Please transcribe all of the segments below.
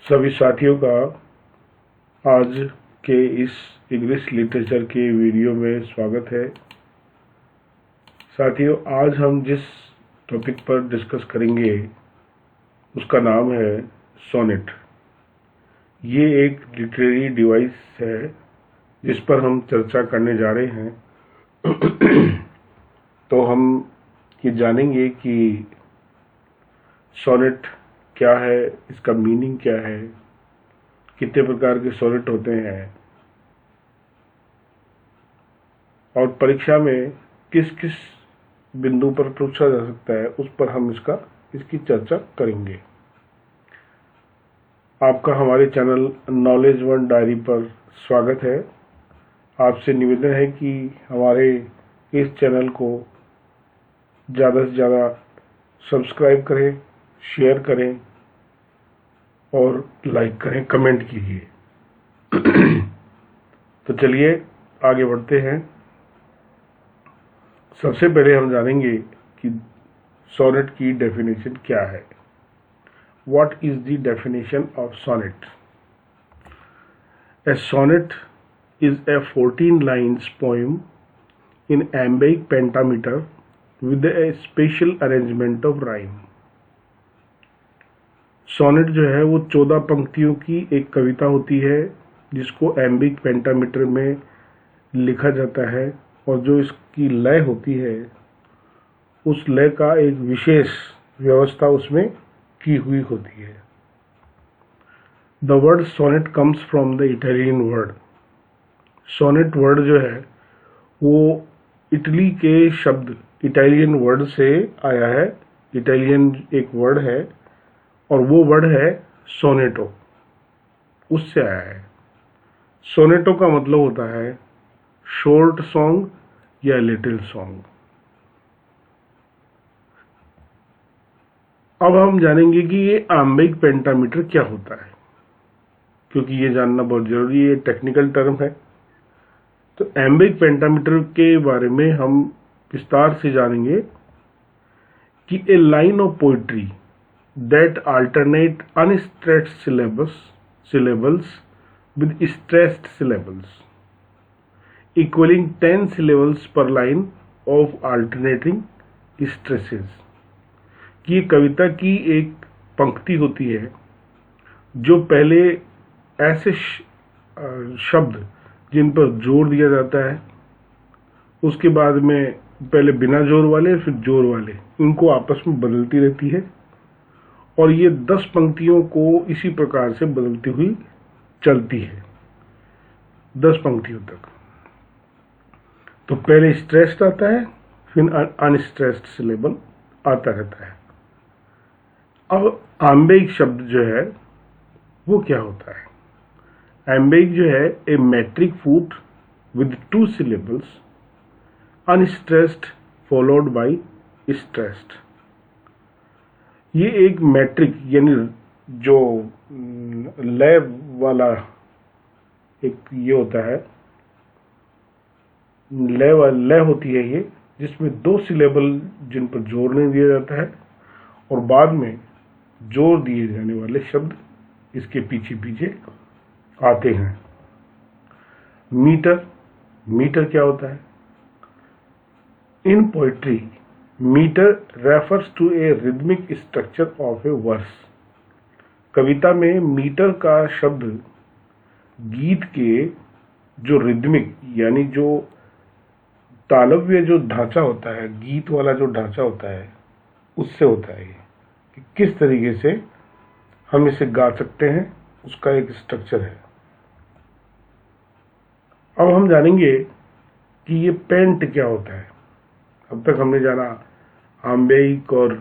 सभी साथियों का आज के इस इंग्लिश लिटरेचर के वीडियो में स्वागत है। साथियों, आज हम जिस टॉपिक पर डिस्कस करेंगे उसका नाम है सोनेट। ये एक लिटरेरी डिवाइस है जिस पर हम चर्चा करने जा रहे हैं। तो हम ये जानेंगे कि सोनेट क्या है, इसका मीनिंग क्या है, कितने प्रकार के सोनेट होते हैं और परीक्षा में किस किस बिंदु पर पूछा जा सकता है, उस पर हम इसकी चर्चा करेंगे। आपका हमारे चैनल नॉलेज वन डायरी पर स्वागत है। आपसे निवेदन है कि हमारे इस चैनल को ज़्यादा से ज़्यादा सब्सक्राइब करें, शेयर करें और लाइक करें, कमेंट कीजिए। तो चलिए आगे बढ़ते हैं। सबसे पहले हम जानेंगे कि सोनेट की डेफिनेशन क्या है। What is the definition of sonnet? A sonnet is a 14 lines poem in iambic pentameter with a special arrangement of rhyme. Sonnet जो है वो 14 पंक्तियों की एक कविता होती है जिसको एम्बिक पेंटामीटर में लिखा जाता है, और जो इसकी लय होती है उस लय का एक विशेष व्यवस्था उसमें की हुई होती है। The word sonnet comes from the Italian word. Sonnet word जो है वो इटली के शब्द इटालियन वर्ड से आया है। इटालियन एक वर्ड है और वो वर्ड है सोनेटो, उससे आया है। सोनेटो का मतलब होता है शॉर्ट सॉन्ग या लिटिल सॉन्ग। अब हम जानेंगे कि ये आम्बिक पेंटामीटर क्या होता है, क्योंकि ये जानना बहुत जरूरी है, टेक्निकल टर्म है। तो एम्बिक पेंटामीटर के बारे में हम विस्तार से जानेंगे कि a line of poetry that alternate unstressed syllables with stressed syllables equaling 10 syllables per line of alternating stresses। कि कविता की एक पंक्ति होती है जो पहले ऐसे शब्द जिन पर जोर दिया जाता है, उसके बाद में पहले बिना जोर वाले फिर जोर वाले, इनको आपस में बदलती रहती है, और ये 10 पंक्तियों को इसी प्रकार से बदलती हुई चलती है 10 पंक्तियों तक। तो पहले स्ट्रेस्ड आता है, फिर अनस्ट्रेस्ड सिलेबल आता रहता है। अब आम्बिक शब्द जो है वो क्या होता है। आम्बिक जो है a metric foot with 2 syllables unstressed followed by stressed. ये एक मैट्रिक यानी जो लय वाला एक ये होता है, लय होती है ये, जिसमें 2 सिलेबल जिन पर जोर नहीं दिया जाता है और बाद में जोर दिए जाने वाले शब्द इसके पीछे पीछे आते हैं। मीटर क्या होता है। In poetry metre refers to a rhythmic structure of a verse. कविता में मीटर का शब्द गीत के जो रिदमिक यानी जो तालव्य जो ढांचा होता है, गीत वाला जो ढांचा होता है, उससे होता है कि किस तरीके से हम इसे गा सकते हैं, उसका एक स्ट्रक्चर है। अब हम जानेंगे कि ये पेंट क्या होता है। अब तक हमने जाना आम्बिक और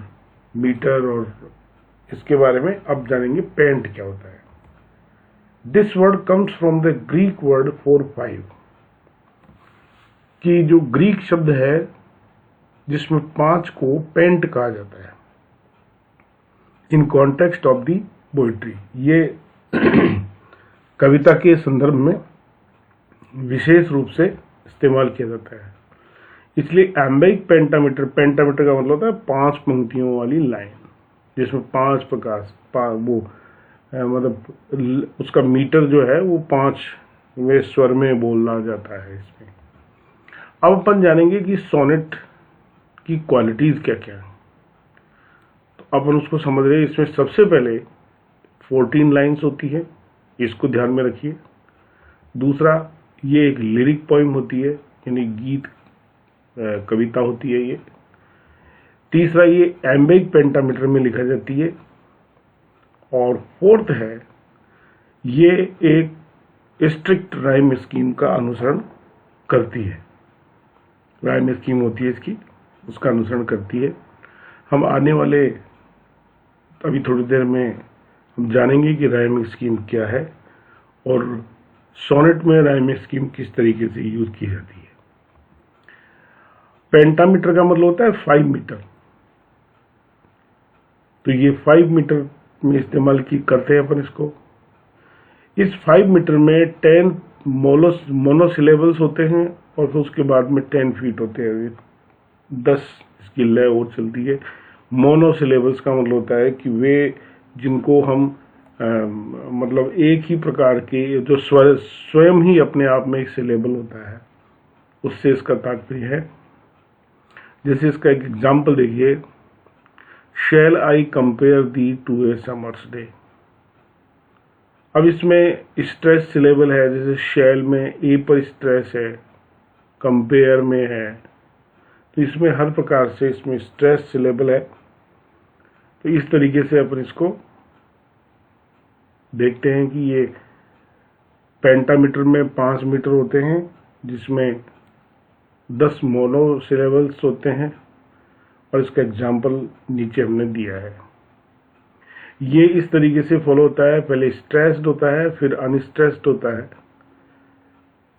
मीटर और इसके बारे में, अब जानेंगे पेंट क्या होता है। This word comes from the Greek word 4-5, कि जो ग्रीक शब्द है जिसमें 5 को पेंट कहा जाता है in context of the poetry. ये कविता के संदर्भ में विशेष रूप से इस्तेमाल किया जाता है। इसलिए एम्बिक पेंटामीटर का मतलब होता है 5 पंक्तियों वाली लाइन, जिसमें 5 प्रकार वो मतलब उसका मीटर जो है वो 5वें स्वर में बोलना जाता है इसमें। अब अपन जानेंगे कि सोनेट की क्वालिटीज क्या क्या है। तो अपन उसको समझ रहे हैं। इसमें सबसे पहले 14 लाइन्स होती है, इसको ध्यान में रखिए। दूसरा, ये एक लिरिक पोइम होती है, यानी गीत कविता होती है ये। तीसरा, ये एम्बिक पेंटामीटर में लिखा जाती है। और फोर्थ है, ये एक स्ट्रिक्ट राइम स्कीम का अनुसरण करती है। राइम स्कीम होती है इसकी, उसका अनुसरण करती है। हम आने वाले अभी थोड़ी देर में हम जानेंगे कि राइम स्कीम क्या है और सोनेट में राइम स्कीम किस तरीके से यूज की जाती है। पेंटामीटर का मतलब होता है 5 मीटर। तो ये 5 मीटर में इस्तेमाल की करते हैं अपन इसको। इस 5 मीटर में 10 मोनोसिलेबल्स होते हैं और फिर उसके बाद में 10 फीट होते हैं। 10 इसकी लय और चलती है। मोनोसिलेबल्स का मतलब होता है कि वे जिनको हम मतलब एक ही प्रकार के जो स्वयं ही अपने आप में एक सिलेबल होता है, उससे इसका तात्पर्य है। जैसे इसका एक एग्जाम्पल देखिए, shall I compare thee to a summer's day. अब इसमें स्ट्रेस सिलेबल है, जैसे शैल में ए पर स्ट्रेस है, कंपेयर में है, तो इसमें हर प्रकार से इसमें स्ट्रेस सिलेबल है। तो इस तरीके से अपन इसको देखते हैं कि ये पेंटामीटर में 5 मीटर होते हैं, जिसमें 10 मोनोसिलेबल्स होते हैं और इसका एग्जाम्पल नीचे हमने दिया है। ये इस तरीके से फॉलो होता है, पहले स्ट्रेस्ड होता है, फिर अनस्ट्रेस्ड होता है।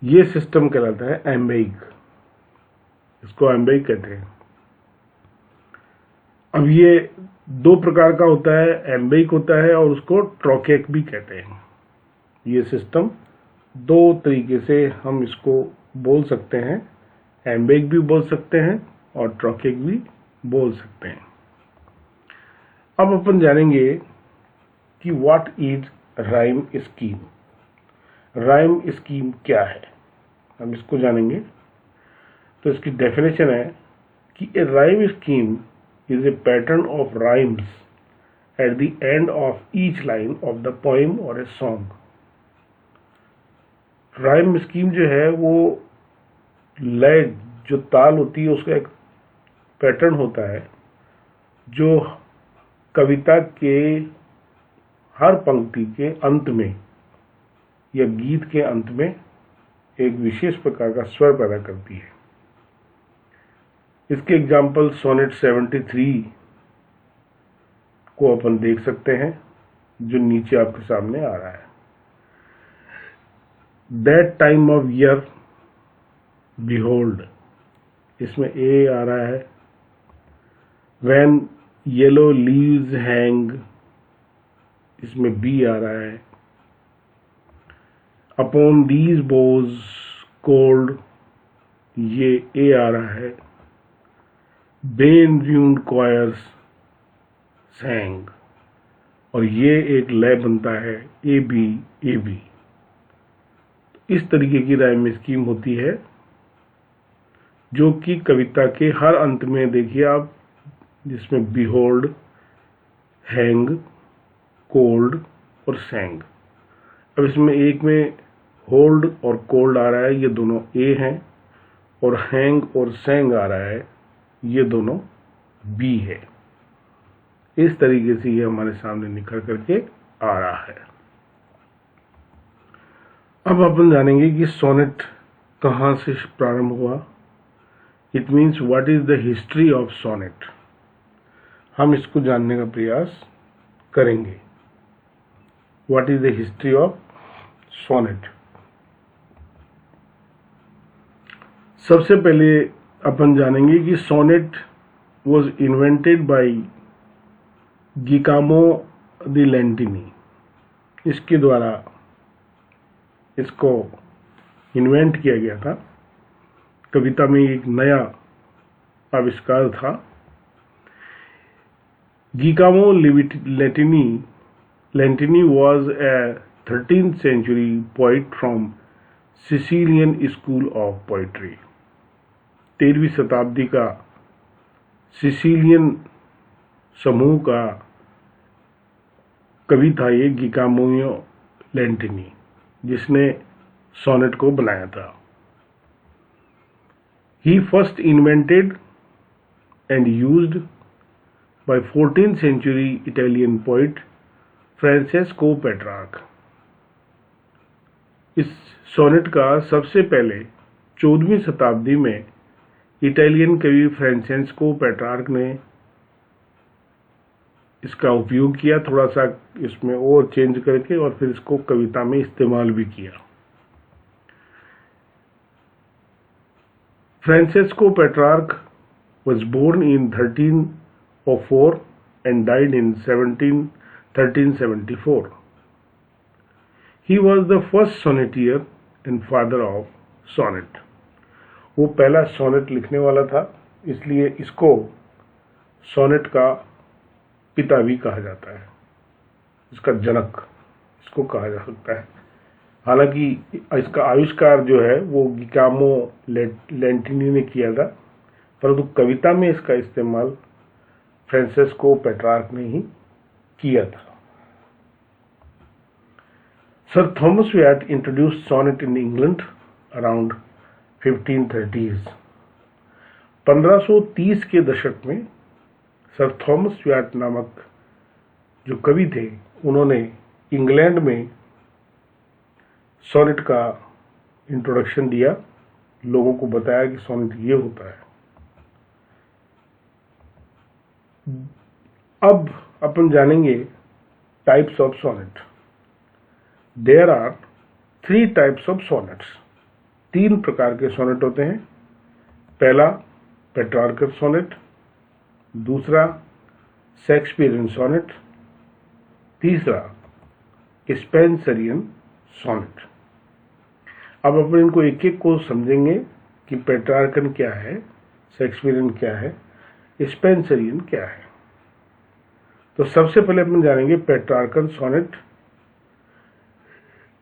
ये सिस्टम कहलाता है एम्बिक, इसको एम्बिक कहते हैं। अब ये 2 प्रकार का होता है, एम्बिक होता है और उसको ट्रोकेक भी कहते हैं। ये सिस्टम 2 तरीके से हम इसको बोल सकते हैं, एम्बिक भी बोल सकते हैं और ट्रोकेक भी बोल सकते हैं। अब अपन जानेंगे कि what is rhyme scheme. Rhyme scheme क्या है, हम इसको जानेंगे। तो इसकी डेफिनेशन है कि a rhyme scheme is a pattern of rhymes at the end of each line of the poem or a song. Rhyme scheme जो है वो लय, जो ताल होती है, उसका एक पैटर्न होता है जो कविता के हर पंक्ति के अंत में या गीत के अंत में एक विशेष प्रकार का स्वर पैदा करती है। इसके एग्जाम्पल सोनेट 73 को अपन देख सकते हैं, जो नीचे आपके सामने आ रहा है। That time of year behold, इसमें ए आ रहा है। व्हेन येलो लीव्स हैंग, इसमें बी आ रहा है। अपॉन दीज बोज कोल्ड, ये ए आ रहा है। बेन व्यून्ड क्वायर्स सैंग, और ये एक लय बनता है ए बी ए बी। इस तरीके की राइम स्कीम होती है, जो कि कविता के हर अंत में देखिए आप, जिसमें बिहोल्ड, हैंग, कोल्ड और सैंग। अब इसमें एक में होल्ड और कोल्ड आ रहा है, ये दोनों ए हैं, और हैंग और सैंग आ रहा है, ये दोनों बी है। इस तरीके से ये हमारे सामने निखर करके आ रहा है। अब अपन जानेंगे कि सोनेट कहाँ से प्रारंभ हुआ। It means what is the history of sonnet, हम इसको जानने का प्रयास करेंगे। What is the history of sonnet. सबसे पहले अपन जानेंगे कि sonnet was invented by Giacomo da Lentini. इसके द्वारा इसको इन्वेंट किया गया था। कविता में एक नया आविष्कार था। गिकामो लैंटिनी Lentini was a 13th century poet from Sicilian School of Poetry. 13वीं शताब्दी का सिसिलियन समूह का कवि था ये गिकामोयो लेंटिनी, जिसने सोनेट को बनाया था. He first invented and used by 14th century Italian poet Francesco Petrarch. इस सोनेट का सबसे पहले 14वीं शताब्दी में इटालियन कवि फ्रांसेस्को पेट्रार्क ने इसका उपयोग किया, थोड़ा सा इसमें और चेंज करके, और फिर इसको कविता में इस्तेमाल भी किया. Francesco Petrarch was born in 1304 and died in 1374. He was the first sonneteer and father of sonnet. वो पहला सोनेट लिखने वाला था, इसलिए इसको सोनेट का पिता भी कहा जाता है, इसका जनक इसको कहा जा सकता है. हालांकि इसका आविष्कार जो है वो गिकामो लेंटिनी ने किया था, परंतु कविता में इसका इस्तेमाल फ्रांसेस्को पेट्रार्क ने ही किया था. Sir Thomas Wyatt introduced sonnet in England around 1530s. 1530 के दशक में सर थॉमस व्याट नामक जो कवि थे, उन्होंने इंग्लैंड में सोनेट का इंट्रोडक्शन दिया, लोगों को बताया कि सोनेट ये होता है. अब अपन जानेंगे types of sonnet. There are 3 types of sonnets. 3 प्रकार के सोनेट होते हैं. पहला पेट्रार्कन सोनेट, दूसरा शेक्सपियरियन सोनेट, तीसरा स्पेंसरियन सोनेट. अब अपन इनको एक एक को समझेंगे कि पेट्रार्कन क्या है, शेक्सपियरियन क्या है, स्पेंसरियन क्या है. तो सबसे पहले अपन जानेंगे Petrarchan sonnet.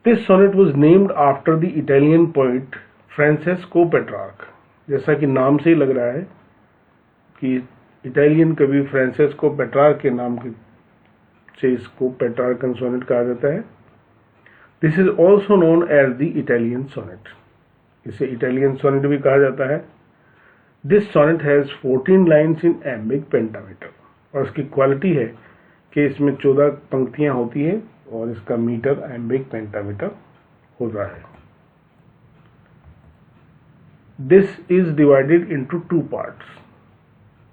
This sonnet was named after the Italian poet Francesco Petrarch. जैसा कि नाम से ही लग रहा है कि इटालियन कवि फ्रांसेस्को पेट्रार्क के नाम से इसको पेट्रार्कन सोनेट कहा जाता है. This is also known as the Italian sonnet. इसे इटालियन सोनेट भी कहा जाता है. This sonnet has 14 lines in iambic pentameter. और इसकी क्वालिटी है कि इसमें 14 पंक्तियां होती है और इसका मीटर एम्बिक पेंटामीटर होता है. This is divided into 2 parts.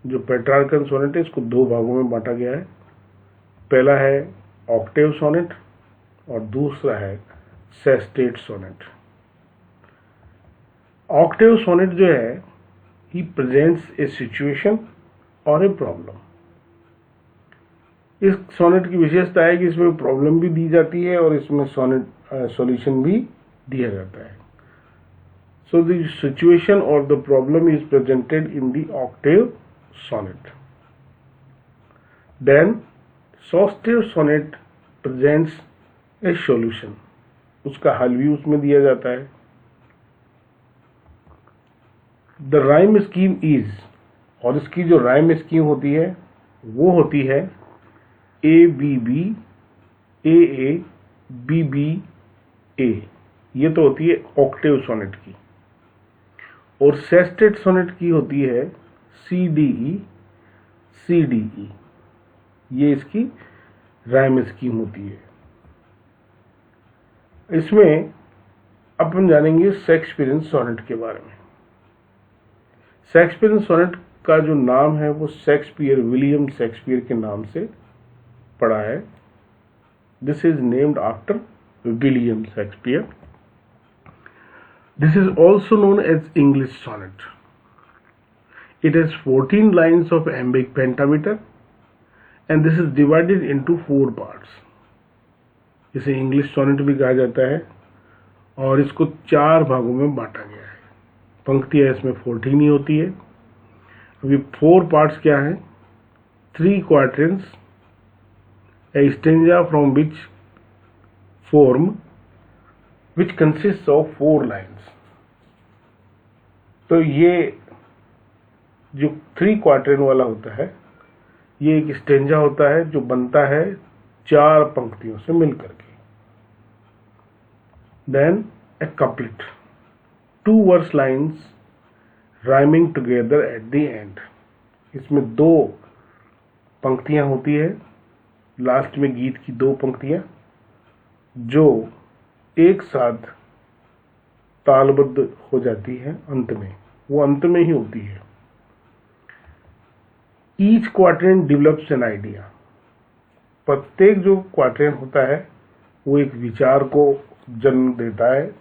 जो पेट्रार्कन सोनेट है इसको 2 भागों में बांटा गया है. पहला है ऑक्टेव सोनेट और दूसरा है सेस्टेट सोनेट. ऑक्टेव सोनेट जो है ही प्रेजेंट्स ए सिचुएशन और ए प्रॉब्लम. इस सोनेट की विशेषता है कि इसमें प्रॉब्लम भी दी जाती है और इसमें सोनेट सॉल्यूशन भी दिया जाता है. सो द सिचुएशन और the problem is presented in the octave sonnet. Then sestet sonnet presents a solution. उसका हल भी उसमें दिया जाता है. द राइम स्कीम इज, और इसकी जो राइम स्कीम होती है वो होती है A B B A A B B A. ये तो होती है ऑक्टेव सोनेट की. और सेस्टेट सोनेट की होती है C D E C D E. ये इसकी राइम स्कीम होती है. इसमें अपन जानेंगे शेक्सपियरियन सोनेट के बारे में. शेक्सपियरियन सोनेट का जो नाम है वो शेक्सपियर, विलियम शेक्सपियर के नाम से पड़ा है. This is named after William Shakespeare. This is also known as English sonnet. It has 14 lines of iambic pentameter and this is divided into 4 parts. इसे इंग्लिश सोनेट भी कहा जाता है और इसको 4 भागों में बांटा गया है. पंक्तियां इसमें 14 ही होती है. अभी 4 पार्ट्स क्या है? 3 क्वार्टेंस, a stanza from which consists of 4 lines. तो ये जो 3 क्वार्टेन वाला होता है, ये एक स्टेंजा होता है जो बनता है 4 पंक्तियों से मिलकर के. Then a couplet, 2 verse lines rhyming together at the end. इसमें 2 पंक्तियां होती है, लास्ट में गीत की 2 पंक्तियां जो एक साथ तालबद्ध हो जाती है. अंत में वो अंत में ही होती है. Each quatrain develops an idea. प्रत्येक जो क्वार्टेन होता है वो एक विचार को जन्म देता है.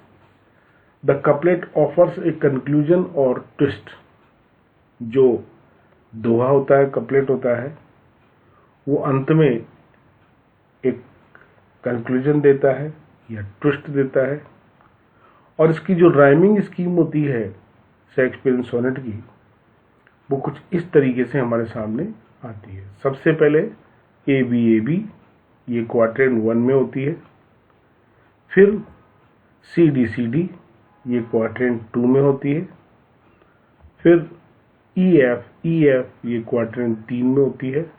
The couplet offers a conclusion और ट्विस्ट. जो दोहा होता है, कपलेट होता है, वो अंत में एक कंक्लूजन देता है या ट्विस्ट देता है. और इसकी जो राइमिंग स्कीम होती है शेक्सपियरियन सोनेट की, वो कुछ इस तरीके से हमारे सामने आती है. सबसे पहले ए बी, ये क्वार्टेन 1 में होती है. फिर सी डी, ये क्वार्टेन 2 में होती है. फिर ई एफ, ये क्वार्टेन 3 में होती है.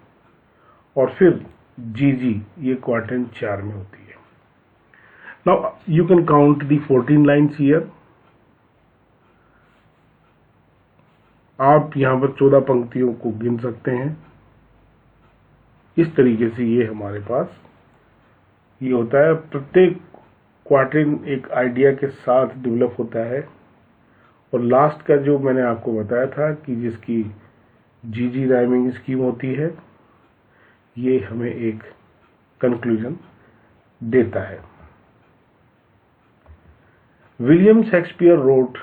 और फिर जी, ये क्वार्टेन 4 में होती है. Now you can count the 14 lines here. आप यहां पर 14 पंक्तियों को गिन सकते हैं. इस तरीके से ये हमारे पास ये होता है. प्रत्येक क्वार्टेन एक आइडिया के साथ डेवलप होता है. और लास्ट का जो मैंने आपको बताया था कि जिसकी जी राइमिंग स्कीम होती है, ये हमें एक कंक्लूजन देता है. William Shakespeare wrote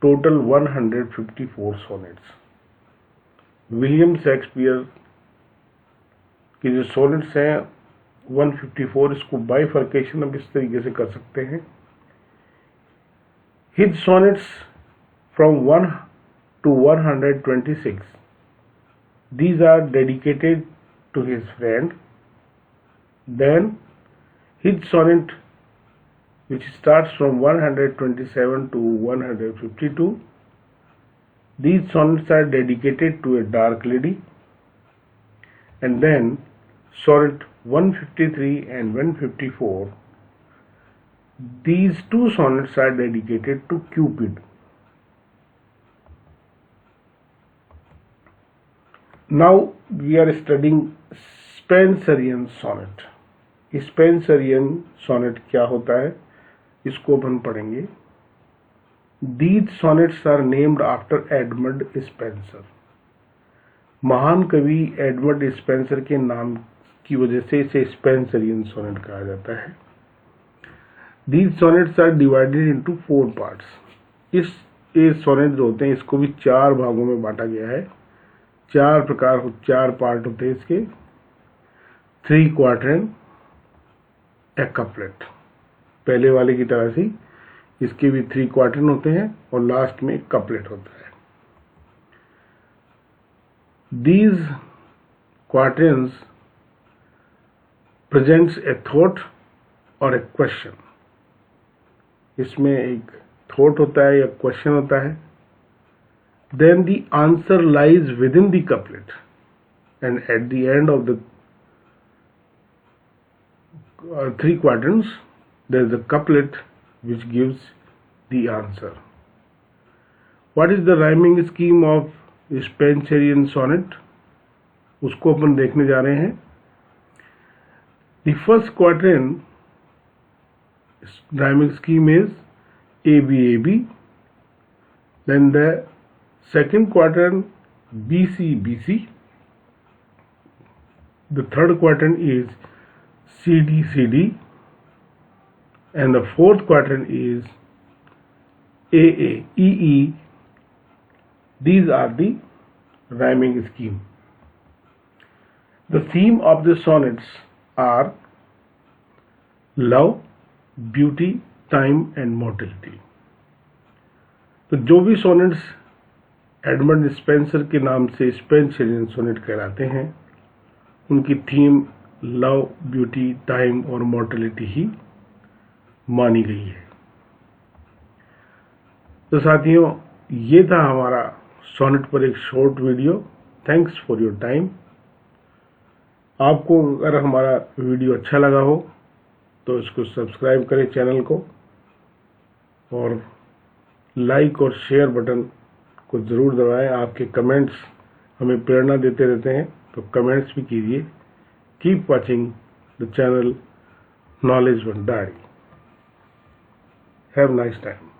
total 154 sonnets. William Shakespeare के जो सोनेट्स हैं 154. इसको बाइफर्केशन अब इस तरीके से कर सकते हैं. His sonnets from 1 to 126. These are dedicated to his friend. Then his sonnet which starts from 127 to 152. These sonnets are dedicated to a dark lady. And then sonnet 153 and 154. These 2 sonnets are dedicated to Cupid. Now we are studying Spenserian sonnet. Spenserian sonnet क्या होता है, इसको अपन पढ़ेंगे. These sonnets are named after Edmund Spenser. महान कवि Edmund Spenser के नाम की वजह से इसे स्पेंसरियन सोनेट कहा जाता है. These sonnets are divided into 4 parts. ये सोनेट जो होते हैं इसको भी 4 भागों में बांटा गया है. 4 पार्ट होते हैं इसके. 3 क्वार्टेन, ए कपलेट. पहले वाले की तरह से इसके भी 3 क्वार्टेन होते हैं और लास्ट में एक कपलेट होता है. These quatrains presents a thought और a question. इसमें एक थॉट होता है या क्वेश्चन होता है. Then the answer lies within the couplet, and at the end of the 3 quatrains there is a couplet which gives the answer. What is the rhyming scheme of Spenserian sonnet? उसको अपन देखने जा रहे हैं. The first quatrain rhyming scheme is A B. Then the second quatrain B C. The third quatrain is C D. And the fourth quatrain is A E. These are the rhyming scheme. The theme of the sonnets are love, beauty, time and mortality. तो जो भी sonnets Edmund Spenser के नाम से Spenserian sonnet कहलाते हैं, उनकी theme love, beauty, time और मॉर्टेलिटी ही मानी गई है। तो साथियों, ये था हमारा सोनेट पर एक short video. Thanks for your time. आपको अगर हमारा वीडियो अच्छा लगा हो तो इसको सब्सक्राइब करें चैनल को, और लाइक और शेयर बटन को ज़रूर दबाएं। आपके कमेंट्स हमें प्रेरणा देते रहते हैं, तो कमेंट्स भी कीजिए। Keep watching the channel knowledge one diary. Have nice time.